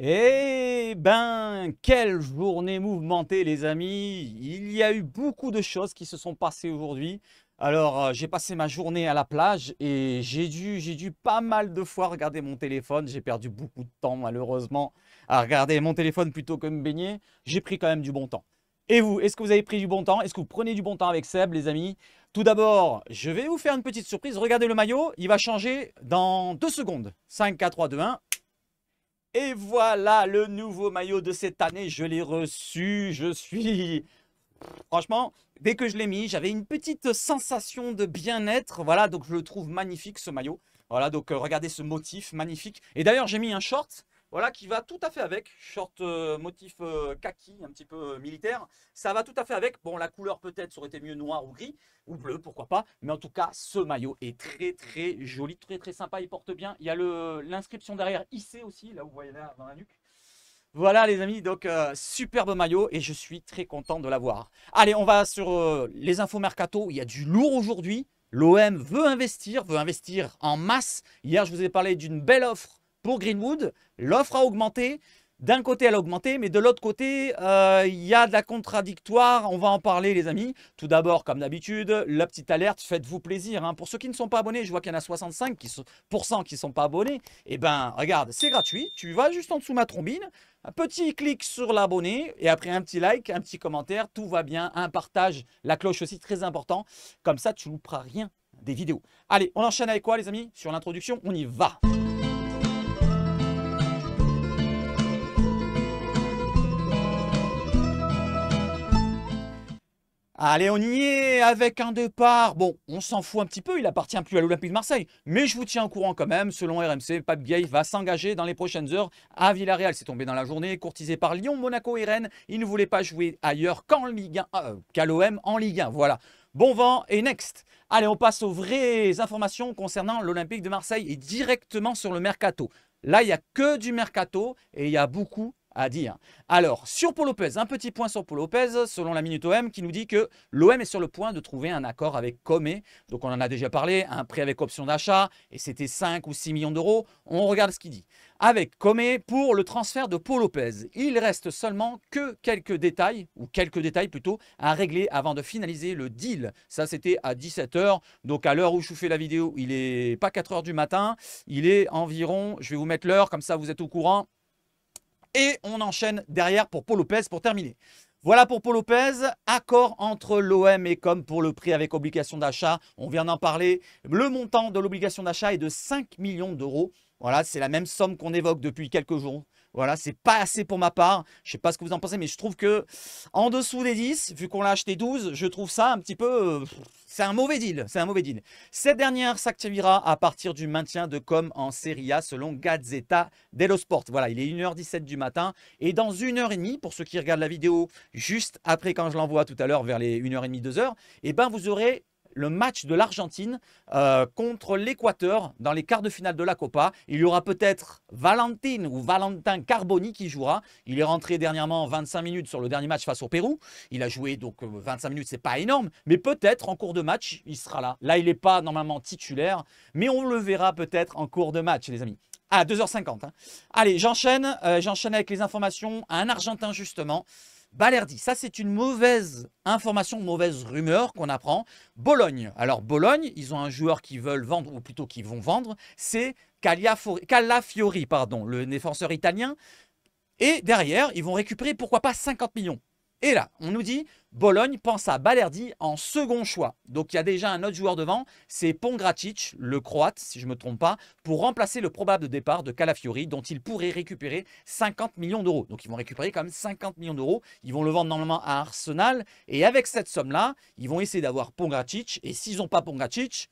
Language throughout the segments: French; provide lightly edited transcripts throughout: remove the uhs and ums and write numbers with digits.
Eh ben, quelle journée mouvementée, les amis. Il y a eu beaucoup de choses qui se sont passées aujourd'hui. Alors, j'ai passé ma journée à la plage et j'ai dû pas mal de fois regarder mon téléphone. J'ai perdu beaucoup de temps, malheureusement, à regarder mon téléphone plutôt que me baigner. J'ai pris quand même du bon temps. Et vous, est-ce que vous avez pris du bon temps? Est-ce que vous prenez du bon temps avec Seb, les amis? Tout d'abord, je vais vous faire une petite surprise. Regardez le maillot, il va changer dans 2 secondes. 5, 4, 3, 2, 1. Et voilà le nouveau maillot de cette année. Je l'ai reçu. Je suis... Franchement, dès que je l'ai mis, j'avais une petite sensation de bien-être. Voilà, donc je le trouve magnifique ce maillot. Voilà, donc regardez ce motif magnifique. Et d'ailleurs, j'ai mis un short. Voilà, qui va tout à fait avec. Short motif kaki, un petit peu militaire. Ça va tout à fait avec. Bon, la couleur peut-être, ça aurait été mieux noir ou gris. Ou bleu, pourquoi pas. Mais en tout cas, ce maillot est très très joli, très très sympa. Il porte bien. Il y a l'inscription derrière IC aussi, là vous voyez là dans la nuque. Voilà les amis, donc superbe maillot et je suis très content de l'avoir. Allez, on va sur les infos mercato. Il y a du lourd aujourd'hui. L'OM veut investir en masse. Hier, je vous ai parlé d'une belle offre pour Greenwood. L'offre a augmenté. D'un côté, elle a augmenté, mais de l'autre côté, il y a de la contradictoire. On va en parler, les amis. Tout d'abord, comme d'habitude, la petite alerte, faites-vous plaisir, hein. Pour ceux qui ne sont pas abonnés, je vois qu'il y en a 65% qui ne sont pas abonnés. Eh ben, regarde, c'est gratuit. Tu vas juste en dessous de ma trombine. Un petit clic sur l'abonné et après un petit like, un petit commentaire, tout va bien. Un partage, la cloche aussi, très important. Comme ça, tu ne louperas rien des vidéos. Allez, on enchaîne avec quoi, les amis? Sur l'introduction, on y va. Allez, on y est avec un départ. Bon, on s'en fout un petit peu, il appartient plus à l'Olympique de Marseille. Mais je vous tiens au courant quand même. Selon RMC, Pape Gay va s'engager dans les prochaines heures à Villarreal. C'est tombé dans la journée, courtisé par Lyon, Monaco et Rennes. Il ne voulait pas jouer ailleurs qu'en Ligue 1, qu'à l'OM en Ligue 1. Voilà. Bon vent et next. Allez, on passe aux vraies informations concernant l'Olympique de Marseille et directement sur le mercato. Là, il n'y a que du mercato et il y a beaucoup à dire. Alors, sur Paul Lopez, un petit point sur Paul Lopez, selon la Minute OM, qui nous dit que l'OM est sur le point de trouver un accord avec Comé. Donc, on en a déjà parlé, un prêt avec option d'achat, et c'était 5 ou 6 millions d'euros. On regarde ce qu'il dit. Avec Comé pour le transfert de Paul Lopez, il reste seulement que quelques détails, ou quelques détails plutôt, à régler avant de finaliser le deal. Ça, c'était à 17 h. Donc, à l'heure où je vous fais la vidéo, il n'est pas 4 h du matin. Il est environ, je vais vous mettre l'heure, comme ça vous êtes au courant. Et on enchaîne derrière pour Paul Lopez pour terminer. Voilà pour Paul Lopez, accord entre l'OM et Com pour le prix avec obligation d'achat. On vient d'en parler. Le montant de l'obligation d'achat est de 5 millions d'euros. Voilà, c'est la même somme qu'on évoque depuis quelques jours. Voilà, c'est pas assez pour ma part. Je sais pas ce que vous en pensez, mais je trouve que en dessous des 10, vu qu'on l'a acheté 12, je trouve ça un petit peu... c'est un mauvais deal. C'est un mauvais deal. Cette dernière s'activera à partir du maintien de Com en Serie A selon Gazzetta dello Sport. Voilà, il est 1h17 du matin. Et dans 1h30, pour ceux qui regardent la vidéo juste après quand je l'envoie tout à l'heure vers les 1h30, 2h, et ben vous aurez le match de l'Argentine contre l'Équateur dans les quarts de finale de la Copa. Il y aura peut-être Valentin Carboni qui jouera. Il est rentré dernièrement 25 minutes sur le dernier match face au Pérou. Il a joué donc 25 minutes, c'est pas énorme, mais peut-être en cours de match, il sera là. Là, il n'est pas normalement titulaire, mais on le verra peut-être en cours de match, les amis. Ah, 2h50. Hein. Allez, j'enchaîne avec les informations. Un Argentin, justement. Balerdi, ça c'est une mauvaise information, mauvaise rumeur qu'on apprend. Bologne. Alors Bologne, ils ont un joueur qu'ils veulent vendre, ou plutôt qu'ils vont vendre, c'est Calafiori, pardon, le défenseur italien. Et derrière, ils vont récupérer pourquoi pas 50 millions. Et là, on nous dit, Bologne pense à Balerdi en second choix. Donc il y a déjà un autre joueur devant, c'est Pongracic, le croate, si je ne me trompe pas, pour remplacer le probable départ de Calafiori, dont ils pourraient récupérer 50 millions d'euros. Donc ils vont récupérer quand même 50 millions d'euros. Ils vont le vendre normalement à Arsenal. Et avec cette somme-là, ils vont essayer d'avoir Pongracic. Et s'ils n'ont pas Pongracic,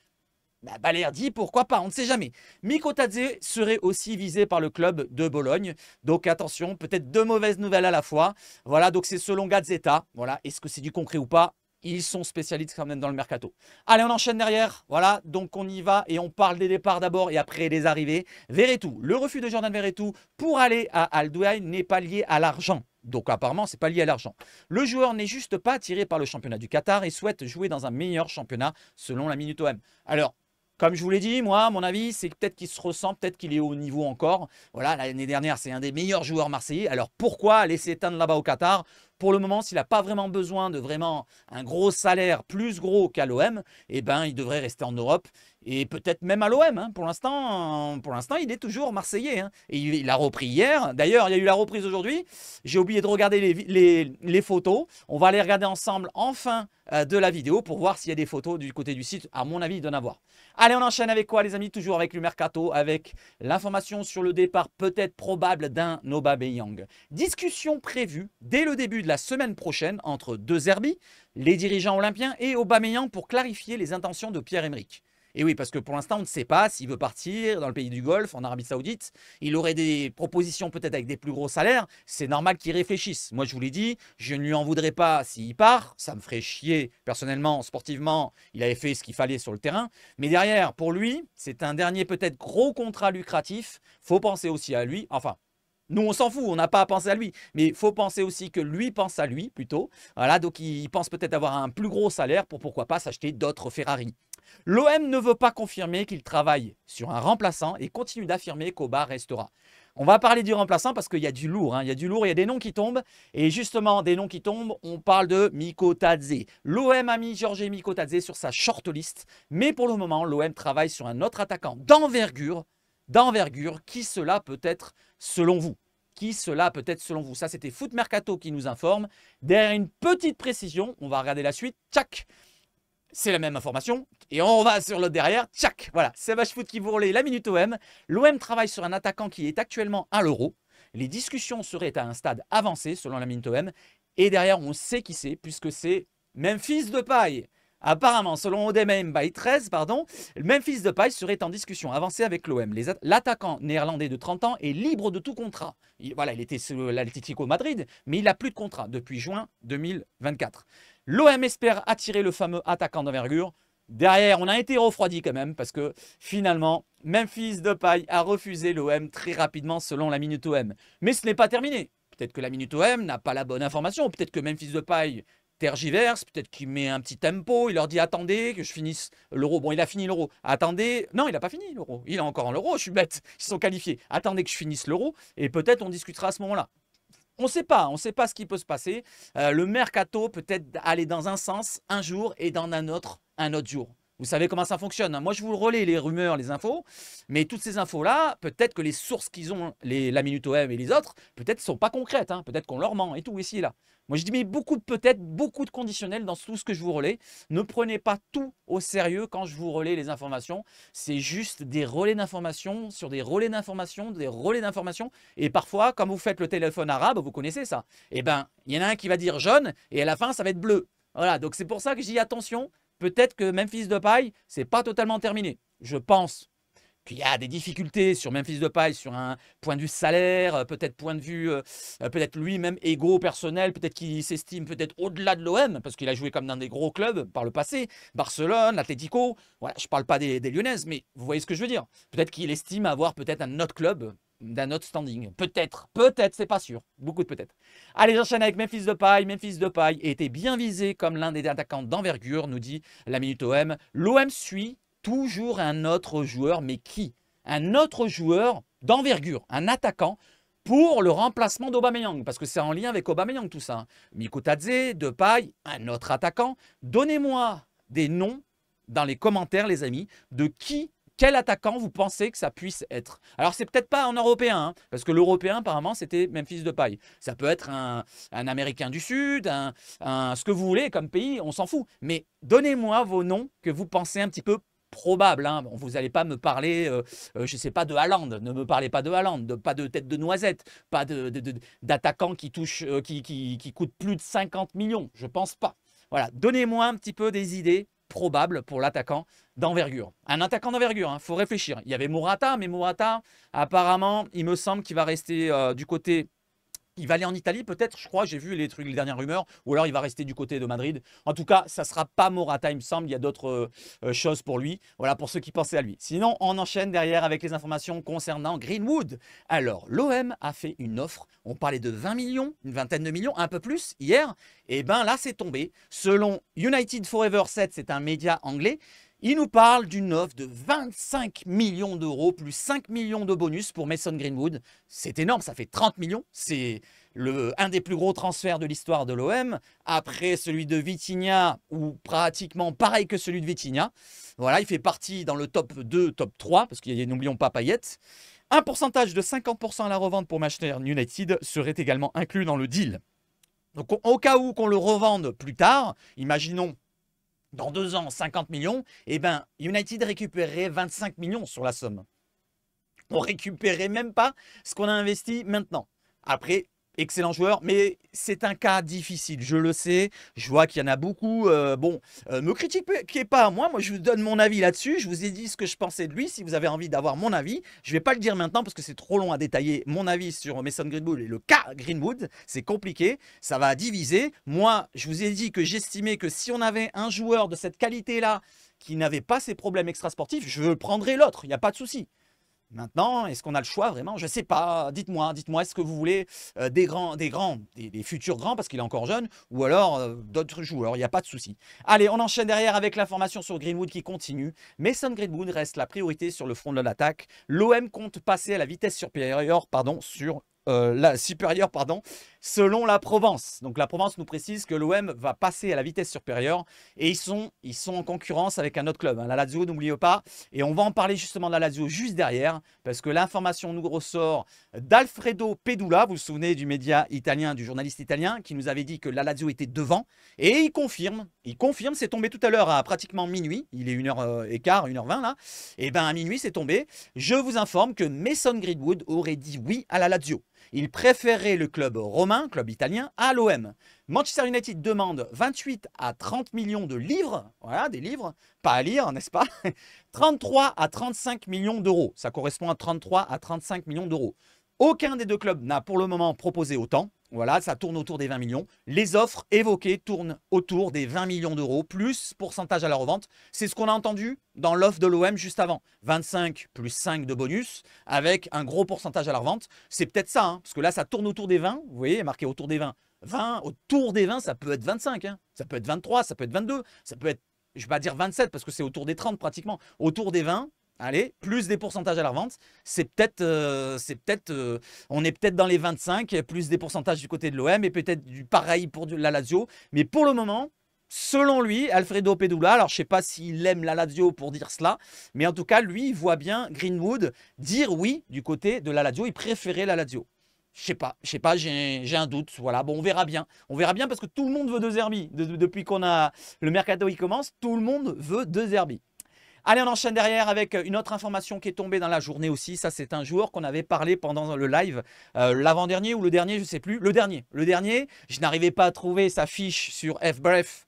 bah, Balerdi, pourquoi pas, on ne sait jamais. Mikotadze serait aussi visé par le club de Bologne. Donc attention, peut-être deux mauvaises nouvelles à la fois. Voilà, donc c'est selon Gazzetta. Voilà, est-ce que c'est du concret ou pas? Ils sont spécialistes quand même dans le mercato. Allez, on enchaîne derrière. Voilà, donc on y va et on parle des départs d'abord et après des arrivées. Verretou, le refus de Jordan Verretou pour aller à Al Duhail n'est pas lié à l'argent. Donc apparemment, ce n'est pas lié à l'argent. Le joueur n'est juste pas attiré par le championnat du Qatar et souhaite jouer dans un meilleur championnat selon la Minute OM. Alors, Comme je vous l'ai dit, moi, à mon avis, c'est peut-être qu'il se ressent, peut-être qu'il est au niveau encore. Voilà, l'année dernière, c'est un des meilleurs joueurs marseillais. Alors pourquoi aller s'éteindre là-bas au Qatar? Pour le moment, s'il n'a pas vraiment besoin de vraiment un gros salaire plus gros qu'à l'OM, eh ben, il devrait rester en Europe et peut-être même à l'OM. Hein. Pour l'instant, il est toujours marseillais. Hein. Et il a repris hier. D'ailleurs, il y a eu la reprise aujourd'hui. J'ai oublié de regarder les photos. On va les regarder ensemble en fin de la vidéo pour voir s'il y a des photos du côté du site. À mon avis, il doit en avoir. Allez, on enchaîne avec quoi, les amis? Toujours avec le mercato, avec l'information sur le départ peut-être probable d'un Aubameyang. Discussion prévue dès le début de la semaine prochaine entre De Zerbi, les dirigeants olympiens et Aubameyang pour clarifier les intentions de Pierre-Emerick. Et oui, parce que pour l'instant, on ne sait pas s'il veut partir dans le pays du Golfe, en Arabie Saoudite. Il aurait des propositions peut-être avec des plus gros salaires. C'est normal qu'il réfléchisse. Moi, je vous l'ai dit, je ne lui en voudrais pas s'il part. Ça me ferait chier personnellement, sportivement. Il avait fait ce qu'il fallait sur le terrain. Mais derrière, pour lui, c'est un dernier peut-être gros contrat lucratif. Il faut penser aussi à lui. Enfin, nous, on s'en fout, on n'a pas à penser à lui. Mais il faut penser aussi que lui pense à lui, plutôt. Voilà, donc il pense peut-être avoir un plus gros salaire pour pourquoi pas s'acheter d'autres Ferrari. L'OM ne veut pas confirmer qu'il travaille sur un remplaçant et continue d'affirmer qu'Auba restera. On va parler du remplaçant parce qu'il y a du lourd. Hein. Il y a du lourd, il y a des noms qui tombent. Et justement, des noms qui tombent, on parle de Mikotadze. L'OM a mis Georges Mikotadze sur sa shortlist. Mais pour le moment, l'OM travaille sur un autre attaquant d'envergure. Qui cela peut être selon vous? Qui cela peut être selon vous? Ça, c'était Foot Mercato qui nous informe. Derrière une petite précision, on va regarder la suite. Tchac! C'est la même information. Et on va sur le derrière. Tchac! Voilà, c'est Vache Foot qui vous relaie la Minute OM. L'OM travaille sur un attaquant qui est actuellement à l'Euro. Les discussions seraient à un stade avancé selon la Minute OM. Et derrière, on sait qui c'est puisque c'est Memphis Depay. Apparemment, selon Odemem by 13, Memphis Depay serait en discussion avancée avec l'OM. L'attaquant néerlandais de 30 ans est libre de tout contrat. Il était sur l'Atlético Madrid, mais il n'a plus de contrat depuis juin 2024. L'OM espère attirer le fameux attaquant d'envergure. Derrière, on a été refroidi quand même parce que finalement, Memphis Depay a refusé l'OM très rapidement selon la Minute OM. Mais ce n'est pas terminé. Peut-être que la Minute OM n'a pas la bonne information. Peut-être que Memphis Depay tergiverse, peut-être qu'il met un petit tempo, il leur dit attendez que je finisse l'Euro. Bon, il a fini l'Euro. Attendez, non, il n'a pas fini l'Euro. Il est encore en l'Euro, je suis bête. Ils sont qualifiés. Attendez que je finisse l'Euro et peut-être on discutera à ce moment-là. On ne sait pas ce qui peut se passer. Le mercato peut-être aller dans un sens un jour et dans un autre jour. Vous savez comment ça fonctionne. Hein. Moi, je vous relais les rumeurs, les infos. Mais toutes ces infos-là, peut-être que les sources qu'ils ont, la Minute OM et les autres, peut-être ne sont pas concrètes. Hein. Peut-être qu'on leur ment et tout ici et là. Moi, je dis mais beaucoup de peut-être, beaucoup de conditionnels dans tout ce que je vous relais. Ne prenez pas tout au sérieux quand je vous relais les informations. C'est juste des relais d'informations sur des relais d'informations, des relais d'informations. Et parfois, comme vous faites le téléphone arabe, vous connaissez ça. Eh bien, il y en a un qui va dire jaune et à la fin, ça va être bleu. Voilà, donc c'est pour ça que je dis attention. Peut-être que Memphis Depay, ce n'est pas totalement terminé. Je pense qu'il y a des difficultés sur Memphis Depay, sur un point de vue salaire, peut-être point de vue, peut-être lui-même égo personnel, peut-être qu'il s'estime peut-être au-delà de l'OM, parce qu'il a joué comme dans des gros clubs par le passé, Barcelone, Atlético, voilà, je ne parle pas des Lyonnaises, mais vous voyez ce que je veux dire. Peut-être qu'il estime avoir peut-être un autre club, d'un autre standing. Peut-être, c'est pas sûr. Beaucoup de peut-être. Allez, j'enchaîne avec Memphis Depay. Memphis Depay était bien visé comme l'un des attaquants d'envergure, nous dit la Minute OM. L'OM suit toujours un autre joueur, mais qui? Un autre joueur d'envergure, un attaquant pour le remplacement d'Aubameyang, parce que c'est en lien avec Aubameyang tout ça. Hein. Mikotadze, Depay, un autre attaquant. Donnez-moi des noms dans les commentaires, les amis, de quel attaquant vous pensez que ça puisse être? Alors, c'est peut-être pas un Européen, hein, parce que l'Européen, apparemment, c'était Memphis Depay. Ça peut être un Américain du Sud, ce que vous voulez comme pays, on s'en fout. Mais donnez-moi vos noms que vous pensez un petit peu probables. Hein. Bon, vous n'allez pas me parler, je ne sais pas, de Haaland. Ne me parlez pas de Haaland, pas de tête de noisette, pas d'attaquant qui coûte plus de 50 millions. Je ne pense pas. Voilà, donnez-moi un petit peu des idées probable pour l'attaquant d'envergure. Un attaquant d'envergure, il faut réfléchir. Il y avait Morata, mais Morata, apparemment, il me semble qu'il va rester du côté... Il va aller en Italie peut-être, je crois, j'ai vu les dernières rumeurs, ou alors il va rester du côté de Madrid. En tout cas, ça ne sera pas Morata, il me semble, il y a d'autres choses pour lui. Voilà, pour ceux qui pensaient à lui. Sinon, on enchaîne derrière avec les informations concernant Greenwood. Alors, l'OM a fait une offre, on parlait de 20 millions, une vingtaine de millions, un peu plus, hier. Et bien là, c'est tombé. Selon United Forever 7, c'est un média anglais, Il nous parle d'une offre de 25 millions d'euros plus 5 millions de bonus pour Mason Greenwood. C'est énorme, ça fait 30 millions. C'est un des plus gros transferts de l'histoire de l'OM, après celui de Vitinha, ou pratiquement pareil que celui de Vitinha. Voilà, il fait partie dans le top 2, top 3, parce qu'il y a, n'oublions pas, Payet. Un pourcentage de 50% à la revente pour Manchester United serait également inclus dans le deal. Donc au cas où qu'on le revende plus tard, imaginons dans 2 ans 50 millions, eh ben United récupérerait 25 millions sur la somme. On récupérerait même pas ce qu'on a investi maintenant. Après, excellent joueur, mais c'est un cas difficile, je le sais. Je vois qu'il y en a beaucoup. Me critiquez pas, moi je vous donne mon avis là-dessus. Je vous ai dit ce que je pensais de lui. Si vous avez envie d'avoir mon avis, je ne vais pas le dire maintenant parce que c'est trop long à détailler mon avis sur Mason Greenwood et le cas Greenwood. C'est compliqué, ça va diviser. Moi, je vous ai dit que j'estimais que si on avait un joueur de cette qualité-là qui n'avait pas ces problèmes extrasportifs, je prendrais l'autre, il n'y a pas de souci. Maintenant, est-ce qu'on a le choix vraiment? Je ne sais pas. Dites-moi, est-ce que vous voulez des futurs grands parce qu'il est encore jeune, ou alors d'autres joueurs? Il n'y a pas de souci. Allez, on enchaîne derrière avec l'information sur Greenwood qui continue. Mason Greenwood reste la priorité sur le front de l'attaque. L'OM compte passer à la vitesse supérieure, selon la Provence. Donc la Provence nous précise que l'OM va passer à la vitesse supérieure et ils sont en concurrence avec un autre club, la Lazio, n'oubliez pas. Et on va en parler justement de la Lazio juste derrière parce que l'information nous ressort d'Alfredo Pedula, vous vous souvenez du média italien, du journaliste italien qui nous avait dit que la Lazio était devant et il confirme, c'est tombé tout à l'heure à pratiquement minuit, il est 1h15, 1h20 là, et bien à minuit c'est tombé. Je vous informe que Mason Greenwood aurait dit oui à la Lazio. Il préférait le club romain, club italien, à l'OM. Manchester United demande 28 à 30 millions de livres, voilà, des livres, pas à lire, n'est-ce pas? 33 à 35 millions d'euros, ça correspond à 33 à 35 millions d'euros. Aucun des deux clubs n'a pour le moment proposé autant. Voilà, ça tourne autour des 20 millions. Les offres évoquées tournent autour des 20 millions d'euros, plus pourcentage à la revente. C'est ce qu'on a entendu dans l'offre de l'OM juste avant. 25 plus 5 de bonus, avec un gros pourcentage à la revente. C'est peut-être ça, hein, parce que là, ça tourne autour des 20. Vous voyez, marqué autour des 20. 20, autour des 20, ça peut être 25. Hein. Ça peut être 23, ça peut être 22. Ça peut être, je ne vais pas dire 27, parce que c'est autour des 30 pratiquement. Autour des 20. Allez, plus des pourcentages à la revente, on est peut-être dans les 25, plus des pourcentages du côté de l'OM et peut-être du pareil pour la Lazio. Mais pour le moment, selon lui, Alfredo Pedula, alors je ne sais pas s'il aime la Lazio pour dire cela, mais en tout cas, lui, il voit bien Greenwood dire oui du côté de la Lazio, il préférait la Lazio. Je sais pas, j'ai un doute. Voilà, bon, on verra bien. On verra bien parce que tout le monde veut De Zerbi. Depuis qu'on a le mercato, il commence, tout le monde veut De Zerbi. Allez, on enchaîne derrière avec une autre information qui est tombée dans la journée aussi. Ça, c'est un joueur qu'on avait parlé pendant le live, l'avant-dernier ou le dernier, je ne sais plus. Le dernier, je n'arrivais pas à trouver sa fiche sur FBref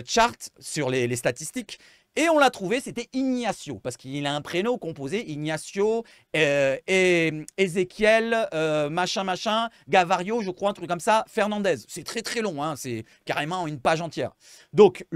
Chart, sur les statistiques. Et on l'a trouvé, c'était Ignacio, parce qu'il a un prénom composé, Ignacio, Ezequiel, machin, Gavario, je crois, un truc comme ça, Fernandez. C'est très très long, hein, c'est carrément une page entière. Donc,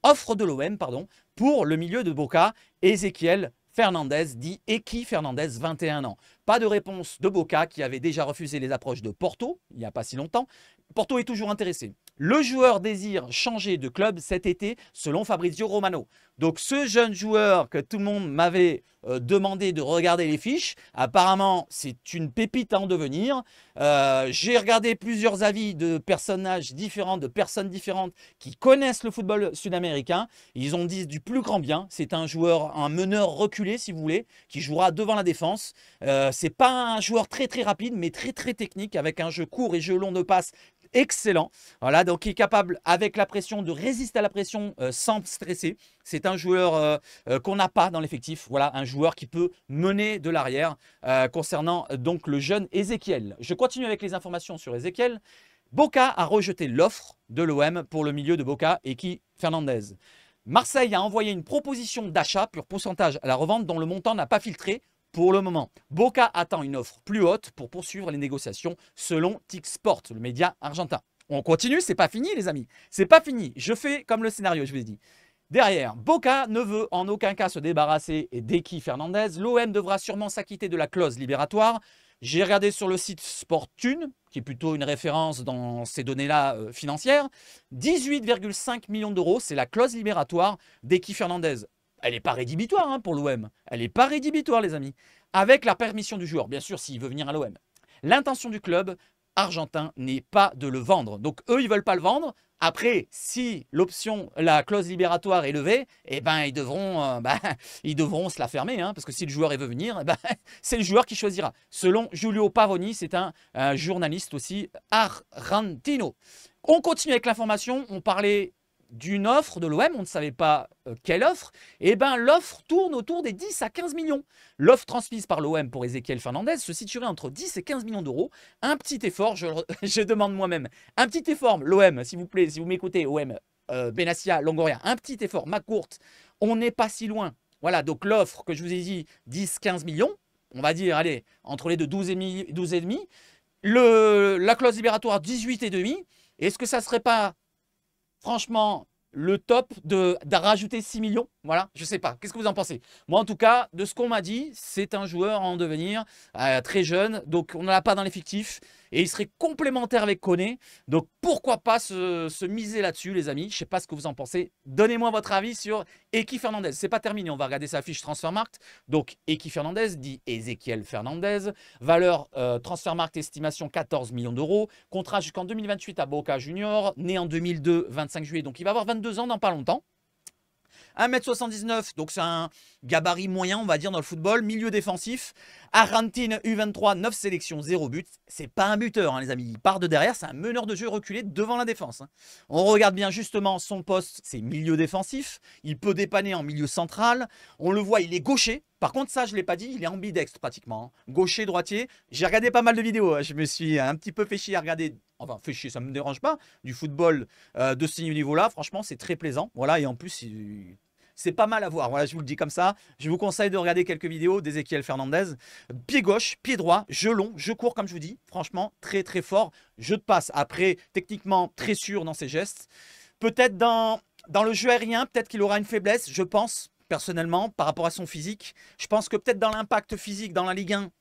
offre de l'OM, pardon, pour le milieu de Boca, Ezequiel Fernandez, dit Eki Fernandez, 21 ans. Pas de réponse de Boca qui avait déjà refusé les approches de Porto, il n'y a pas si longtemps. Porto est toujours intéressé. Le joueur désire changer de club cet été, selon Fabrizio Romano. Donc ce jeune joueur que tout le monde m'avait demandé de regarder les fiches, apparemment c'est une pépite en devenir. J'ai regardé plusieurs avis de personnages différents, de personnes différentes qui connaissent le football sud-américain. Ils ont dit du plus grand bien. C'est un joueur, un meneur reculé si vous voulez, qui jouera devant la défense. C'est pas un joueur très très rapide, mais très très technique, avec un jeu court et jeu long de passe excellent. Voilà, donc il est capable avec la pression de résister à la pression sans stresser. C'est un joueur qu'on n'a pas dans l'effectif. Voilà, un joueur qui peut mener de l'arrière concernant donc le jeune Ezequiel. Je continue avec les informations sur Ezequiel. Boca a rejeté l'offre de l'OM pour le milieu de Boca, Eki Fernandez. Marseille a envoyé une proposition d'achat pour pourcentage à la revente dont le montant n'a pas filtré pour le moment. Boca attend une offre plus haute pour poursuivre les négociations selon TIC-Sport, le média argentin. On continue, c'est pas fini les amis. C'est pas fini. Je fais comme le scénario, je vous ai dit. Derrière, Boca ne veut en aucun cas se débarrasser d'Eki Fernandez. L'OM devra sûrement s'acquitter de la clause libératoire. J'ai regardé sur le site Sportune, qui est plutôt une référence dans ces données-là financières. 18,5 millions d'euros, c'est la clause libératoire d'Eki Fernandez. Elle n'est pas rédhibitoire hein, pour l'OM. Elle n'est pas rédhibitoire, les amis. Avec la permission du joueur, bien sûr, s'il veut venir à l'OM. L'intention du club argentin n'est pas de le vendre. Donc, eux, ils ne veulent pas le vendre. Après, si l'option, la clause libératoire est levée, eh ben, ils devront se la fermer. Hein, parce que si le joueur veut venir, eh ben, c'est le joueur qui choisira. Selon Giulio Pavoni, c'est un journaliste aussi argentino. On continue avec l'information. On parlait d'une offre de l'OM, on ne savait pas quelle offre, et bien l'offre tourne autour des 10 à 15 millions. L'offre transmise par l'OM pour Ezequiel Fernandez se situerait entre 10 et 15 millions d'euros. Un petit effort, je demande moi-même, un petit effort, l'OM, s'il vous plaît, si vous m'écoutez, OM, Benassia, Longoria, un petit effort, Macourte, on n'est pas si loin. Voilà, donc l'offre que je vous ai dit, 10-15 millions, on va dire, allez, entre les deux, 12,5, la clause libératoire, 18,5, est-ce que ça ne serait pas franchement, le top de rajouter 6 millions, voilà, je sais pas. Qu'est-ce que vous en pensez? Moi, en tout cas, de ce qu'on m'a dit, c'est un joueur en devenir, très jeune, donc on ne l'a pas dans l'effectif, et il serait complémentaire avec Koné. Donc pourquoi pas se miser là-dessus, les amis? Je sais pas ce que vous en pensez. Donnez-moi votre avis sur Eki Fernandez. C'est pas terminé, on va regarder sa fiche Transfermarkt. Donc Eki Fernandez, dit Ezequiel Fernandez, valeur Transfermarkt estimation 14 millions d'euros, contrat jusqu'en 2028 à Boca Junior, né en 2002, 25 juillet, donc il va avoir 22 ans dans pas longtemps. 1m79, donc c'est un gabarit moyen, on va dire, dans le football. Milieu défensif. Argentine U23, 9 sélections, 0 but. C'est pas un buteur, hein, les amis. Il part de derrière, c'est un meneur de jeu reculé devant la défense. Hein. On regarde bien justement son poste, c'est milieu défensif. Il peut dépanner en milieu central. On le voit, il est gaucher. Par contre, ça, je ne l'ai pas dit, il est ambidextre pratiquement. Hein. Gaucher, droitier. J'ai regardé pas mal de vidéos. Hein. Je me suis un petit peu fait chier à regarder. Enfin, fait chier, ça ne me dérange pas. Du football de ce niveau-là. Franchement, c'est très plaisant. Voilà, et en plus, c'est pas mal à voir, voilà, je vous le dis comme ça. Je vous conseille de regarder quelques vidéos d'Ezequiel Fernandez. Pied gauche, pied droit, jeu long, jeu court comme je vous dis. Franchement, très très fort. Jeu de passe, après, techniquement très sûr dans ses gestes. Peut-être dans le jeu aérien, peut-être qu'il aura une faiblesse, je pense, personnellement, par rapport à son physique. Je pense que peut-être dans l'impact physique dans la Ligue 1,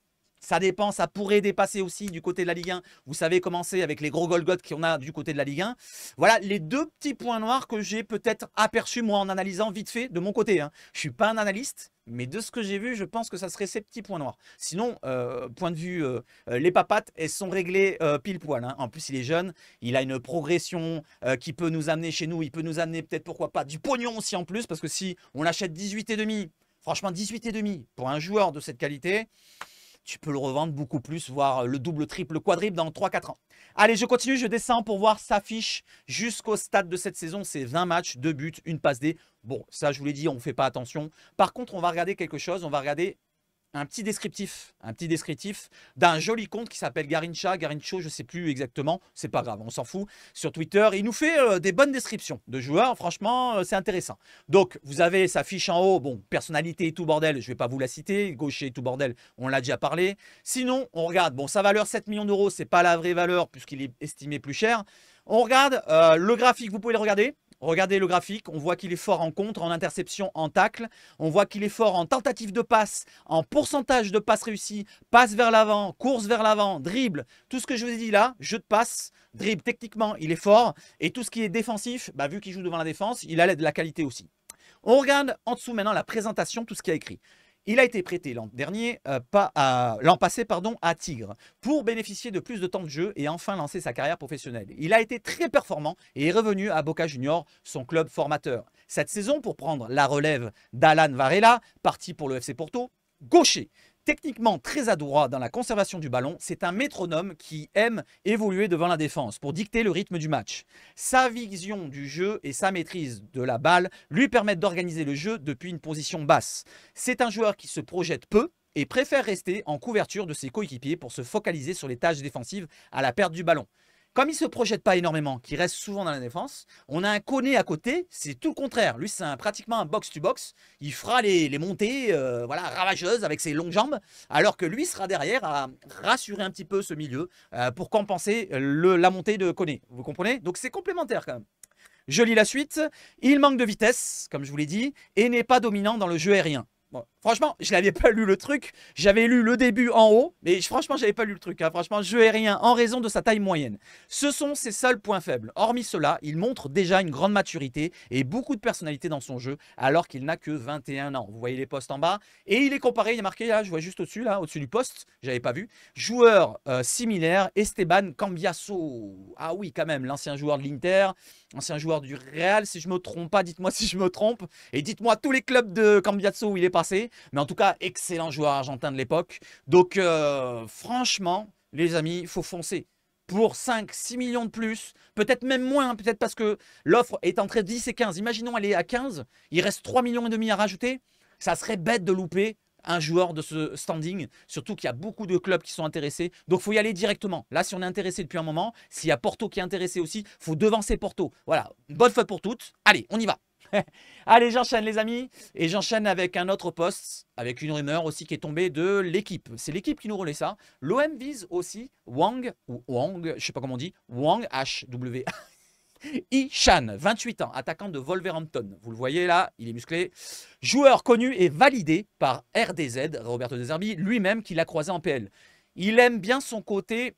ça dépend, ça pourrait dépasser aussi du côté de la Ligue 1. Vous savez comment c'est avec les gros Golgoth qu'on a du côté de la Ligue 1. Voilà les deux petits points noirs que j'ai peut-être aperçus moi en analysant vite fait de mon côté. Hein. Je ne suis pas un analyste, mais de ce que j'ai vu, je pense que ça serait ces petits points noirs. Sinon, point de vue, les papates, elles sont réglées pile poil. Hein. En plus, il est jeune, il a une progression qui peut nous amener chez nous. Il peut nous amener peut-être, pourquoi pas, du pognon aussi en plus. Parce que si on l'achète 18,5, franchement 18,5 pour un joueur de cette qualité, tu peux le revendre beaucoup plus, voire le double, triple, quadruple dans 3-4 ans. Allez, je continue, je descends pour voir sa fiche jusqu'au stade de cette saison. C'est 20 matchs, 2 buts, 1 passe D. Bon, ça, je vous l'ai dit, on ne fait pas attention. Par contre, on va regarder quelque chose. On va regarder un petit descriptif d'un joli compte qui s'appelle Garincho, je ne sais plus exactement, c'est pas grave, on s'en fout, sur Twitter. Il nous fait des bonnes descriptions de joueurs, franchement, c'est intéressant. Donc, vous avez sa fiche en haut, bon, personnalité et tout bordel, je ne vais pas vous la citer, gaucher et tout bordel, on l'a déjà parlé. Sinon, on regarde, bon, sa valeur 7 millions d'euros, c'est pas la vraie valeur puisqu'il est estimé plus cher. On regarde le graphique, vous pouvez le regarder. Regardez le graphique, on voit qu'il est fort en contre, en interception, en tacle. On voit qu'il est fort en tentative de passe, en pourcentage de passes réussies, passe vers l'avant, course vers l'avant, dribble. Tout ce que je vous ai dit là, jeu de passe, dribble, techniquement, il est fort. Et tout ce qui est défensif, bah, vu qu'il joue devant la défense, il a de la qualité aussi. On regarde en dessous maintenant la présentation, tout ce qu'il y a écrit. Il a été prêté l'an passé à Tigre pour bénéficier de plus de temps de jeu et enfin lancer sa carrière professionnelle. Il a été très performant et est revenu à Boca Junior, son club formateur. Cette saison, pour prendre la relève d'Alan Varela, parti pour le FC Porto, gaucher. Techniquement très adroit dans la conservation du ballon, c'est un métronome qui aime évoluer devant la défense pour dicter le rythme du match. Sa vision du jeu et sa maîtrise de la balle lui permettent d'organiser le jeu depuis une position basse. C'est un joueur qui se projette peu et préfère rester en couverture de ses coéquipiers pour se focaliser sur les tâches défensives à la perte du ballon. Comme il ne se projette pas énormément, qu'il reste souvent dans la défense, on a un Koné à côté, c'est tout le contraire. Lui, c'est pratiquement un box-to-box. Il fera les montées voilà, ravageuses avec ses longues jambes, alors que lui sera derrière à rassurer un petit peu ce milieu pour compenser la montée de Koné. Vous comprenez? Donc c'est complémentaire quand même. Je lis la suite. Il manque de vitesse, comme je vous l'ai dit, et n'est pas dominant dans le jeu aérien. Bon, Franchement, je n'avais pas lu le truc. J'avais lu le début en haut, mais franchement, je n'avais pas lu le truc. Hein. Franchement, jeu aérien en raison de sa taille moyenne. Ce sont ses seuls points faibles. Hormis cela, il montre déjà une grande maturité et beaucoup de personnalité dans son jeu, alors qu'il n'a que 21 ans. Vous voyez les postes en bas. Et il est comparé, il est marqué là, je vois juste au-dessus, là, au-dessus du poste. J'avais pas vu. Joueur similaire, Esteban Cambiasso. Ah oui, quand même, l'ancien joueur de l'Inter, ancien joueur du Real, si je me trompe pas, dites-moi si je me trompe. Et dites-moi tous les clubs de Cambiasso où il est passé. Mais en tout cas, excellent joueur argentin de l'époque. Donc, franchement, les amis, il faut foncer. Pour 5, 6 millions de plus, peut-être même moins, peut-être parce que l'offre est entre 10 et 15. Imaginons, elle est à 15, il reste 3,5 millions à rajouter. Ça serait bête de louper un joueur de ce standing, surtout qu'il y a beaucoup de clubs qui sont intéressés. Donc, il faut y aller directement. Là, si on est intéressé depuis un moment, s'il y a Porto qui est intéressé aussi, il faut devancer Porto. Voilà, bonne fois pour toutes. Allez, on y va. Allez, j'enchaîne les amis. Et j'enchaîne avec un autre poste, avec une rumeur aussi qui est tombée de l'équipe. C'est l'équipe qui nous relaie ça. L'OM vise aussi Wang, ou Wang, je ne sais pas comment on dit, Wang, H-W. Yi-Chan, 28 ans, attaquant de Wolverhampton. Vous le voyez là, il est musclé. Joueur connu et validé par RDZ, Roberto De Zerbi, lui-même qui l'a croisé en PL. Il aime bien son côté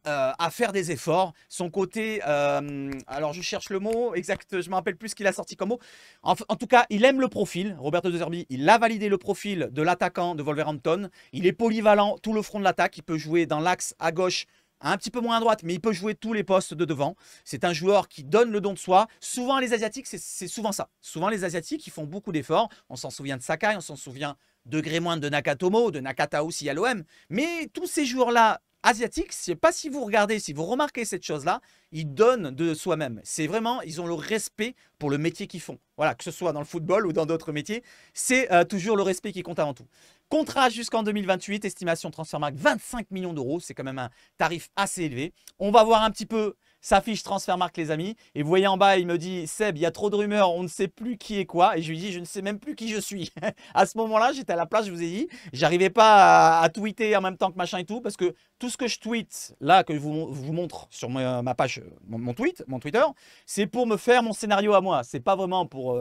à faire des efforts, son côté, alors je cherche le mot exact, je ne me rappelle plus ce qu'il a sorti comme mot. En tout cas, il aime le profil, Roberto De Zerbi, il a validé le profil de l'attaquant de Wolverhampton. Il est polyvalent, tout le front de l'attaque, il peut jouer dans l'axe à gauche, un petit peu moins à droite, mais il peut jouer tous les postes de devant. C'est un joueur qui donne le don de soi. Souvent, les Asiatiques, c'est souvent ça. Souvent, les Asiatiques, ils font beaucoup d'efforts. On s'en souvient de Sakai, on s'en souvient de Grémoine, de Nakatomo, de Nakata aussi à l'OM. Mais tous ces joueurs-là, asiatiques, je ne sais pas si vous regardez, si vous remarquez cette chose-là, ils donnent de soi-même. C'est vraiment, ils ont le respect pour le métier qu'ils font. Voilà, que ce soit dans le football ou dans d'autres métiers, c'est toujours le respect qui compte avant tout. Contrat jusqu'en 2028, estimation Transfermarkt 25 millions d'euros, c'est quand même un tarif assez élevé. On va voir un petit peu sa fiche Transfermarkt les amis. Et vous voyez en bas, il me dit, Seb, il y a trop de rumeurs, on ne sait plus qui est quoi. Et je lui dis, je ne sais même plus qui je suis. À ce moment-là, j'étais à la place, je vous ai dit, j'arrivais pas à tweeter en même temps que machin et tout, parce que tout ce que je tweete, là, que je vous montre sur ma page, mon Twitter, c'est pour me faire mon scénario à moi. C'est pas vraiment pour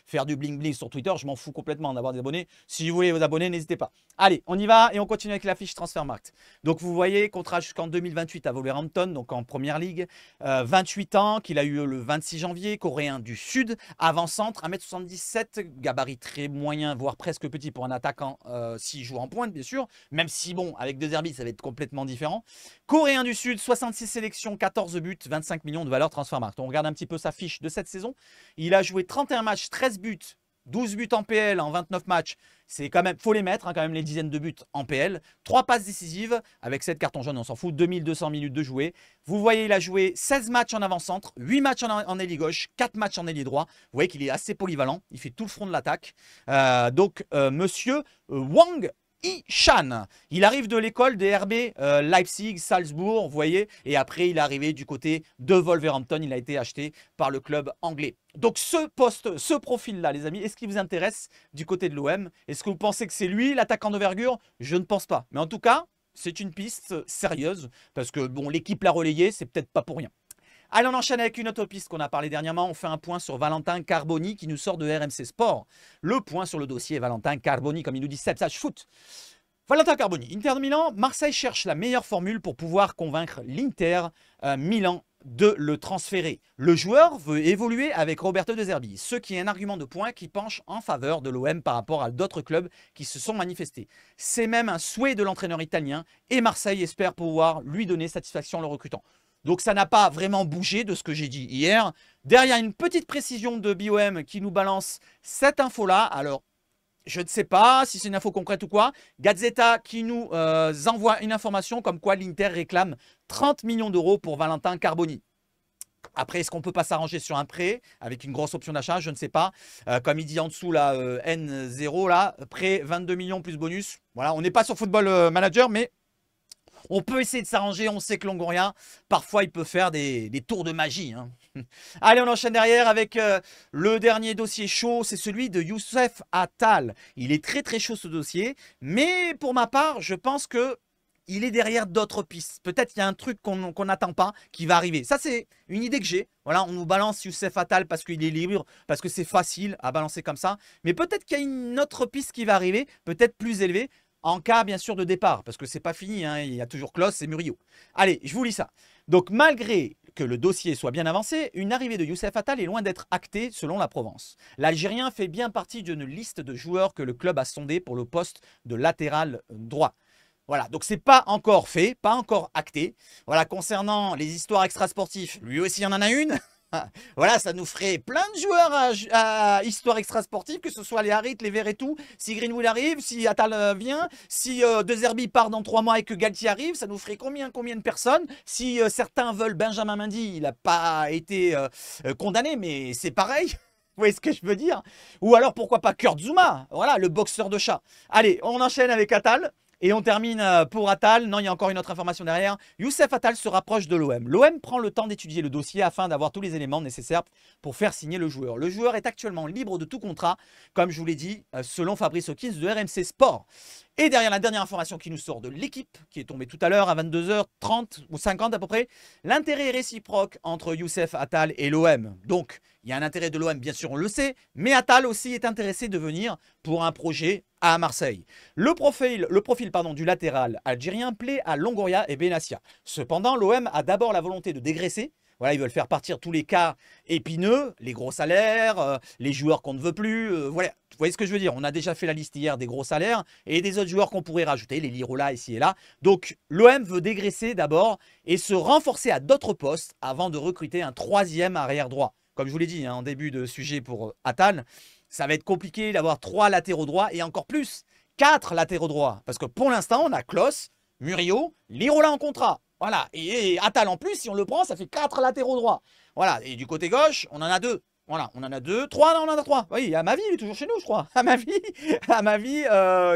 faire du bling-bling sur Twitter. Je m'en fous complètement d'avoir des abonnés. Si vous voulez vous abonner, n'hésitez pas. Allez, on y va et on continue avec la fiche Transfermarkt. Donc, vous voyez, contrat jusqu'en 2028 à Wolverhampton, donc en première ligue. 28 ans, qu'il a eu le 26 janvier, coréen du Sud, avant-centre, 1m77, gabarit très moyen, voire presque petit pour un attaquant s'il joue en pointe, bien sûr. Même si, bon, avec De Zerbi, ça va être complètement différent. Coréen du Sud, 66 sélections, 14 buts, 25 millions de valeur Transfermarkt. On regarde un petit peu sa fiche de cette saison. Il a joué 31 matchs, 13 buts, 12 buts en PL en 29 matchs. C'est quand même, faut les mettre, hein, quand même les dizaines de buts en PL. 3 passes décisives avec 7 cartons jaunes, on s'en fout. 2200 minutes de jouer. Vous voyez, il a joué 16 matchs en avant-centre, 8 matchs en ailier gauche, 4 matchs en ailier droit. Vous voyez qu'il est assez polyvalent. Il fait tout le front de l'attaque. Monsieur Wang Yi-Chan. Il arrive de l'école des RB Leipzig, Salzbourg, vous voyez. Et après, il est arrivé du côté de Wolverhampton. Il a été acheté par le club anglais. Donc, ce profil-là, les amis, est-ce qu'il vous intéresse du côté de l'OM? Est-ce que vous pensez que c'est lui, l'attaquant d'envergure? Je ne pense pas. Mais en tout cas, c'est une piste sérieuse. Parce que, bon, l'équipe l'a relayé, c'est peut-être pas pour rien. Allez, on enchaîne avec une autre piste qu'on a parlé dernièrement. On fait un point sur Valentin Carboni qui nous sort de RMC Sport. Le point sur le dossier Valentin Carboni, comme il nous dit Sepsage Foot. Valentin Carboni, Inter de Milan. Marseille cherche la meilleure formule pour pouvoir convaincre l'Inter Milan de le transférer. Le joueur veut évoluer avec Roberto De Zerbi, ce qui est un argument de point qui penche en faveur de l'OM par rapport à d'autres clubs qui se sont manifestés. C'est même un souhait de l'entraîneur italien et Marseille espère pouvoir lui donner satisfaction en le recrutant. Donc ça n'a pas vraiment bougé de ce que j'ai dit hier. Derrière une petite précision de BOM qui nous balance cette info-là. Alors, je ne sais pas si c'est une info concrète ou quoi. Gazzetta qui nous envoie une information comme quoi l'Inter réclame 30 millions d'euros pour Valentin Carboni. Après, est-ce qu'on ne peut pas s'arranger sur un prêt avec une grosse option d'achat? Je ne sais pas. Comme il dit en dessous, là, N0, là, prêt 22 millions plus bonus. Voilà, on n'est pas sur Football Manager, mais on peut essayer de s'arranger. On sait que Longoria, parfois, il peut faire des tours de magie. Hein. Allez, on enchaîne derrière avec le dernier dossier chaud. C'est celui de Youssef Attal. Il est très, très chaud ce dossier. Mais pour ma part, je pense que il est derrière d'autres pistes. Peut-être qu'il y a un truc qu'on n'attend pas qui va arriver. Ça, c'est une idée que j'ai. Voilà, on nous balance Youssef Attal parce qu'il est libre, parce que c'est facile à balancer comme ça. Mais peut-être qu'il y a une autre piste qui va arriver, peut-être plus élevée, en cas, bien sûr, de départ. Parce que c'est pas fini, hein, il y a toujours Klose et Murillo. Allez, je vous lis ça. Donc, malgré que le dossier soit bien avancé, une arrivée de Youssef Attal est loin d'être actée selon la Provence. L'Algérien fait bien partie d'une liste de joueurs que le club a sondé pour le poste de latéral droit. Voilà, donc c'est pas encore fait, pas encore acté. Voilà, concernant les histoires extrasportives, lui aussi en a une. Voilà, ça nous ferait plein de joueurs à histoire extrasportive, que ce soit les Harit, les Verts et tout. Si Greenwood arrive, si Attal vient, si De Zerbi part dans 3 mois et que Galtier arrive, ça nous ferait combien de personnes? Si certains veulent Benjamin Mendy, il n'a pas été condamné, mais c'est pareil. Vous voyez ce que je veux dire? Ou alors pourquoi pas Kurt Zouma, voilà, le boxeur de chat. Allez, on enchaîne avec Attal. Et on termine pour Attal. Non, il y a encore une autre information derrière. Youssef Attal se rapproche de l'OM. L'OM prend le temps d'étudier le dossier afin d'avoir tous les éléments nécessaires pour faire signer le joueur. Le joueur est actuellement libre de tout contrat, comme je vous l'ai dit, selon Fabrice Hawkins de RMC Sport. Et derrière la dernière information qui nous sort de l'équipe, qui est tombée tout à l'heure à 22h30 ou 50 à peu près, l'intérêt est réciproque entre Youssef Attal et l'OM. Donc, il y a un intérêt de l'OM, bien sûr, on le sait, mais Attal aussi est intéressé de venir pour un projet à Marseille. Le profil du latéral algérien plaît à Longoria et Benassia. Cependant, l'OM a d'abord la volonté de dégraisser. Voilà, ils veulent faire partir tous les cas épineux, les gros salaires, les joueurs qu'on ne veut plus. Voilà, vous voyez ce que je veux dire? On a déjà fait la liste hier des gros salaires et des autres joueurs qu'on pourrait rajouter, les Lirola ici et là. Donc, l'OM veut dégraisser d'abord et se renforcer à d'autres postes avant de recruter un 3e arrière droit. Comme je vous l'ai dit, hein, en début de sujet pour Attal, ça va être compliqué d'avoir 3 latéraux droits et encore plus 4 latéraux droits. Parce que pour l'instant, on a Klose, Murillo, Lirola en contrat. Voilà, et Attal en plus, si on le prend, ça fait 4 latéraux droits. Voilà, et du côté gauche, on en a 2. Voilà, on en a 2, 3, non, on en a 3. Oui, Amavi, il est toujours chez nous, je crois. Amavi,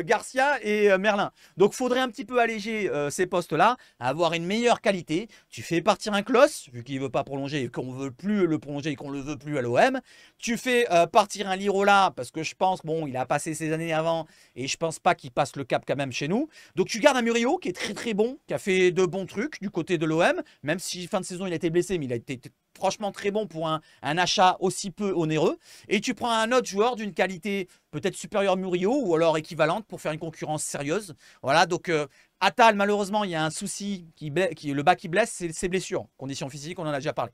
Garcia et Merlin. Donc, il faudrait un petit peu alléger ces postes-là, avoir une meilleure qualité. Tu fais partir un Klose, vu qu'il ne veut pas prolonger et qu'on ne veut plus le prolonger et qu'on ne le veut plus à l'OM. Tu fais partir un Lirola, parce que je pense, bon, il a passé ses années avant et je pense pas qu'il passe le cap quand même chez nous. Donc, tu gardes un Murillo qui est très très bon, qui a fait de bons trucs du côté de l'OM, même si fin de saison il a été blessé, mais il a été franchement très bon pour un achat aussi peu onéreux. Et tu prends un autre joueur d'une qualité peut-être supérieure à Murillo ou alors équivalente pour faire une concurrence sérieuse. Voilà, donc Attal, malheureusement, il y a un souci, le bas qui blesse, c'est ses blessures. Conditions physiques, on en a déjà parlé.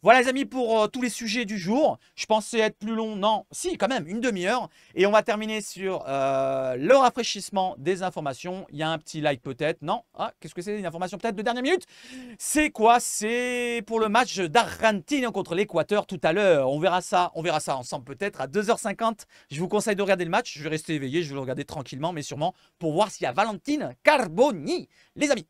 Voilà les amis pour tous les sujets du jour. Je pensais être plus long. Non, si quand même, une demi-heure. Et on va terminer sur le rafraîchissement des informations. Il y a un petit like peut-être. Non, ah, qu'est-ce que c'est? Une information peut-être de dernière minute? C'est quoi? C'est pour le match d'Argentine contre l'Équateur tout à l'heure. On verra ça ensemble peut-être à 2h50. Je vous conseille de regarder le match. Je vais rester éveillé, je vais le regarder tranquillement, mais sûrement pour voir s'il y a Valentine Carboni. Les amis,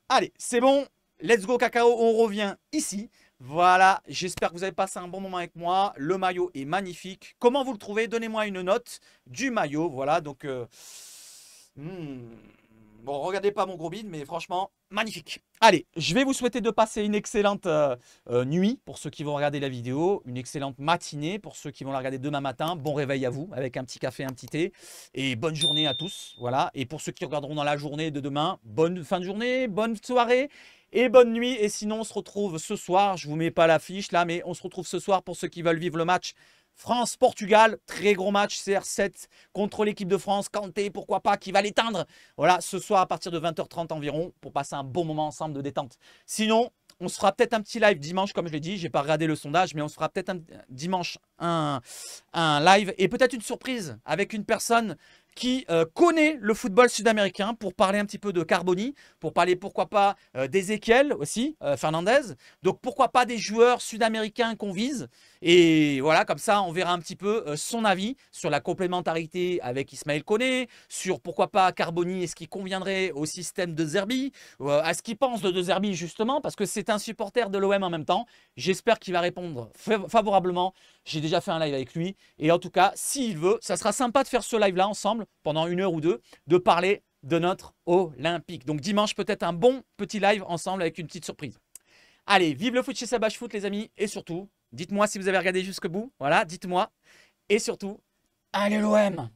allez, c'est bon. Let's go cacao, on revient ici. Voilà, j'espère que vous avez passé un bon moment avec moi. Le maillot est magnifique. Comment vous le trouvez? Donnez-moi une note du maillot. Voilà, donc... Bon, regardez pas mon gros bide, mais franchement, magnifique. Allez, je vais vous souhaiter de passer une excellente nuit pour ceux qui vont regarder la vidéo. Une excellente matinée pour ceux qui vont la regarder demain matin. Bon réveil à vous avec un petit café, un petit thé. Et bonne journée à tous. Voilà, et pour ceux qui regarderont dans la journée de demain, bonne fin de journée, bonne soirée. Et bonne nuit, et sinon on se retrouve ce soir, je ne vous mets pas l'affiche là, mais on se retrouve ce soir pour ceux qui veulent vivre le match France-Portugal, très gros match, CR7 contre l'équipe de France, Kanté, pourquoi pas, qui va l'éteindre. Voilà, ce soir à partir de 20h30 environ, pour passer un bon moment ensemble de détente. Sinon, on se fera peut-être un petit live dimanche, comme je l'ai dit, je n'ai pas regardé le sondage, mais on se fera peut-être dimanche un live, et peut-être une surprise avec une personne qui connaît le football sud-américain pour parler un petit peu de Carboni, pour parler pourquoi pas d'Ezequiel aussi, Fernandez. Donc pourquoi pas des joueurs sud-américains qu'on vise. Et voilà, comme ça on verra un petit peu son avis sur la complémentarité avec Ismaël Koné, sur pourquoi pas Carboni, est-ce qu'il conviendrait au système de Zerbi, à ce qu'il pense de Zerbi justement, parce que c'est un supporter de l'OM en même temps. J'espère qu'il va répondre favorablement. J'ai déjà fait un live avec lui. Et en tout cas, s'il veut, ça sera sympa de faire ce live-là ensemble pendant 1 heure ou 2, de parler de notre Olympique. Donc dimanche, peut-être un bon petit live ensemble avec une petite surprise. Allez, vive le foot chez Sabach Foot les amis. Et surtout, dites-moi si vous avez regardé jusqu'au bout. Voilà, dites-moi. Et surtout, allez l'OM!